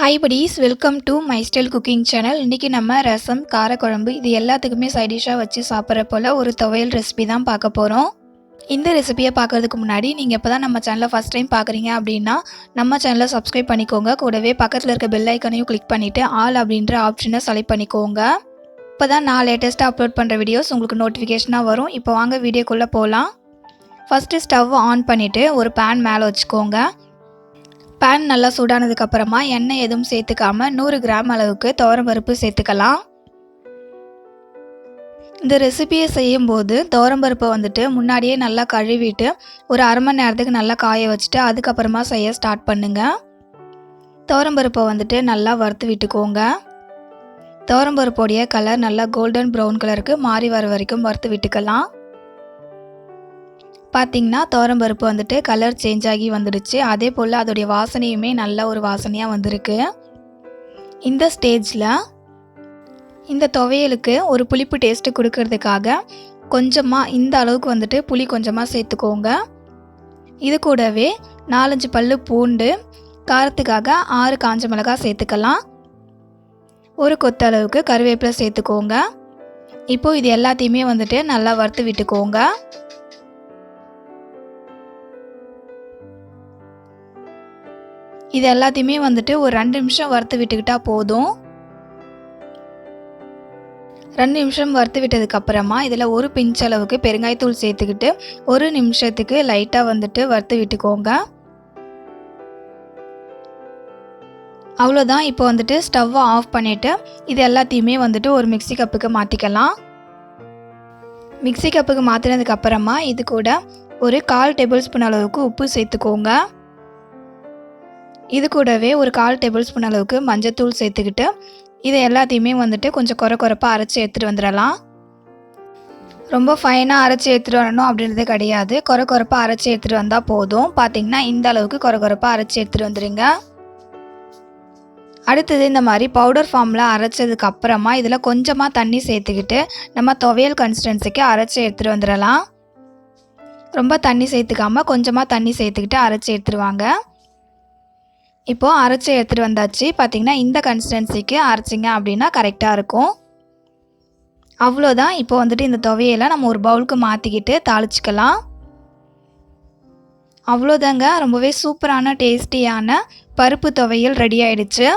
Hi buddies, welcome to my style cooking channel. இன்றைக்கி நம்ம ரசம், காரக்குழம்பு இது எல்லாத்துக்குமே சைட் டிஷ்ஷாக வச்சு சாப்பிட்ற போல் ஒரு துவையல் ரெசிபி தான் பார்க்க போகிறோம். இந்த ரெசிபியை பார்க்குறதுக்கு முன்னாடி நீங்கள் இப்போ தான் நம்ம சேனலை ஃபஸ்ட் டைம் பார்க்குறீங்க அப்படின்னா நம்ம சேனலை சப்ஸ்கிரைப் பண்ணிக்கோங்க. கூடவே பக்கத்தில் இருக்க பெல் ஐக்கனையும் கிளிக் பண்ணிவிட்டு ஆல் அப்படின்ற ஆப்ஷனை செலக்ட் பண்ணிக்கோங்க. இப்போ தான் நான் லேட்டஸ்ட்டாக அப்லோட் பண்ணுற வீடியோஸ் உங்களுக்கு நோட்டிஃபிகேஷனாக வரும். இப்போ வாங்க வீடியோக்குள்ளே போகலாம். ஃபஸ்ட்டு ஸ்டவ் ஆன் பண்ணிவிட்டு ஒரு பேன் மேலே வச்சுக்கோங்க. பேன் நல்லா சூடானதுக்கப்புறமா எண்ணெய் எதுவும் சேர்த்துக்காமல் 100 கிராம் அளவுக்கு துவரம்பருப்பு சேர்த்துக்கலாம். இந்த ரெசிபியை செய்யும்போது துவரம்பருப்பை வந்துட்டு முன்னாடியே நல்லா கழுவிட்டு ஒரு அரை மணி நேரத்துக்கு நல்லா காய வச்சுட்டு அதுக்கப்புறமா செய்ய ஸ்டார்ட் பண்ணுங்கள். துவரம்பருப்பை வந்துட்டு நல்லா வறுத்து விட்டுக்கோங்க. துவரம்பருப்போடைய கலர் நல்லா கோல்டன் ப்ரௌன் கலருக்கு மாறி வர வரைக்கும் வறுத்து விட்டுக்கலாம். பார்த்திங்கன்னா துவரம்பருப்பு வந்துட்டு கலர் சேஞ்ச் ஆகி வந்துடுச்சு. அதே போல் அதோடைய வாசனையுமே நல்ல ஒரு வாசனையாக வந்திருக்கு. இந்த ஸ்டேஜில் இந்த துவையலுக்கு ஒரு புளிப்பு டேஸ்ட்டு கொடுக்கறதுக்காக கொஞ்சமாக இந்த அளவுக்கு வந்துட்டு புளி கொஞ்சமாக சேர்த்துக்கோங்க. இது கூடவே 4-5 பல்லு பூண்டு, காரத்துக்காக 6 காஞ்ச மிளகாய் சேர்த்துக்கலாம். ஒரு கொத்தளவுக்கு கருவேப்பிலை சேர்த்துக்கோங்க. இப்போது இது எல்லாத்தையுமே வந்துட்டு நல்லா வறுத்து விட்டுக்கோங்க. இது எல்லாத்தையுமே வந்துட்டு ஒரு 2 நிமிஷம் வறுத்து விட்டுக்கிட்டால் போதும். 2 நிமிஷம் வறுத்து விட்டதுக்கப்புறமா இதில் ஒரு பிஞ்ச் அளவுக்கு பெருங்காயத்தூள் சேர்த்துக்கிட்டு 1 நிமிஷத்துக்கு லைட்டாக வந்துட்டு வறுத்து விட்டுக்கோங்க. அவ்வளோதான். இப்போ வந்துட்டு ஸ்டவ்வை ஆஃப் பண்ணிவிட்டு இது எல்லாத்தையுமே வந்துட்டு ஒரு மிக்ஸி கப்புக்கு மாற்றிக்கலாம். மிக்ஸி கப்புக்கு மாற்றினதுக்கப்புறமா இது கூட ஒரு 1/4 டேபிள் ஸ்பூன் அளவுக்கு உப்பு சேர்த்துக்கோங்க. இது கூடவே ஒரு 1/4 டேபிள் ஸ்பூன் அளவுக்கு மஞ்சத்தூள் சேர்த்துக்கிட்டு இதை எல்லாத்தையுமே வந்துட்டு கொஞ்சம் குறைப்பாக அரைச்சி எடுத்துகிட்டு வந்துடலாம். ரொம்ப ஃபைனாக அரைச்சி எடுத்துகிட்டு வரணும் அப்படின்றது கிடையாது. குறைப்பாக அரைச்சி எடுத்துகிட்டு வந்தால் போதும். பார்த்திங்கன்னா இந்த அளவுக்கு குறைப்பாக அரைச்சி எடுத்துகிட்டு வந்துடுங்க. அடுத்தது இந்த மாதிரி பவுடர் ஃபார்மில் அரைச்சதுக்கு அப்புறமா இதில் கொஞ்சமாக தண்ணி சேர்த்துக்கிட்டு நம்ம துவையல் கன்சிஸ்டன்சிக்கு அரைச்சி எடுத்துகிட்டு வந்துடலாம். ரொம்ப தண்ணி சேர்த்துக்காமல் கொஞ்சமாக தண்ணி சேர்த்துக்கிட்டு அரைச்சி எடுத்துருவாங்க. இப்போது அரைச்சி எடுத்துகிட்டு வந்தாச்சு. பார்த்திங்கன்னா இந்த கன்சிஸ்டன்சிக்கு அரைச்சிங்க அப்படின்னா கரெக்டாக இருக்கும். அவ்வளோதான். இப்போ வந்துட்டு இந்த துவையலை நம்ம ஒரு பவுலுக்கு மாற்றிக்கிட்டு தாளிச்சிக்கலாம். அவ்வளோதாங்க. ரொம்பவே சூப்பரான டேஸ்டியான பருப்பு துவையல் ரெடி ஆகிடுச்சு.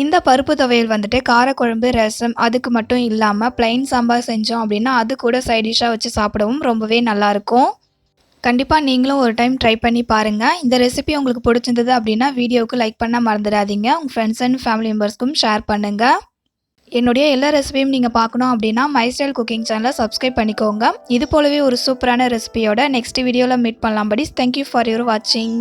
இந்த பருப்பு துவையல் வந்துட்டு காரக்குழம்பு, ரசம் அதுக்கு மட்டும் இல்லாமல் ப்ளைன் சாம்பார் செஞ்சோம் அப்படின்னா அது கூட சைட் டிஷ்ஷாக வச்சு சாப்பிடவும் ரொம்பவே நல்லாயிருக்கும். கண்டிப்பாக நீங்களும் ஒரு டைம் ட்ரை பண்ணி பாருங்கள். இந்த ரெசிபி உங்களுக்கு பிடிச்சிருந்தது அப்படின்னா வீடியோவுக்கு லைக் பண்ண மறந்துடாதீங்க. உங்கள் ஃப்ரெண்ட்ஸ் அண்ட் ஃபேமிலி மெம்பர்ஸ்க்கும் ஷேர் பண்ணுங்கள். என்னுடைய எல்லா ரெசிபியும் நீங்கள் பார்க்கணும் அப்படின்னா மை ஸ்டைல் குக்கிங் சேனலை சப்ஸ்கிரைப் பண்ணிக்கோங்க. இது போலவே ஒரு சூப்பரான ரெசிபியோட நெக்ஸ்ட் வீடியோவில் மீட் பண்ணலாம் buddies. தேங்க்யூ ஃபார் யுவர் வாட்சிங்.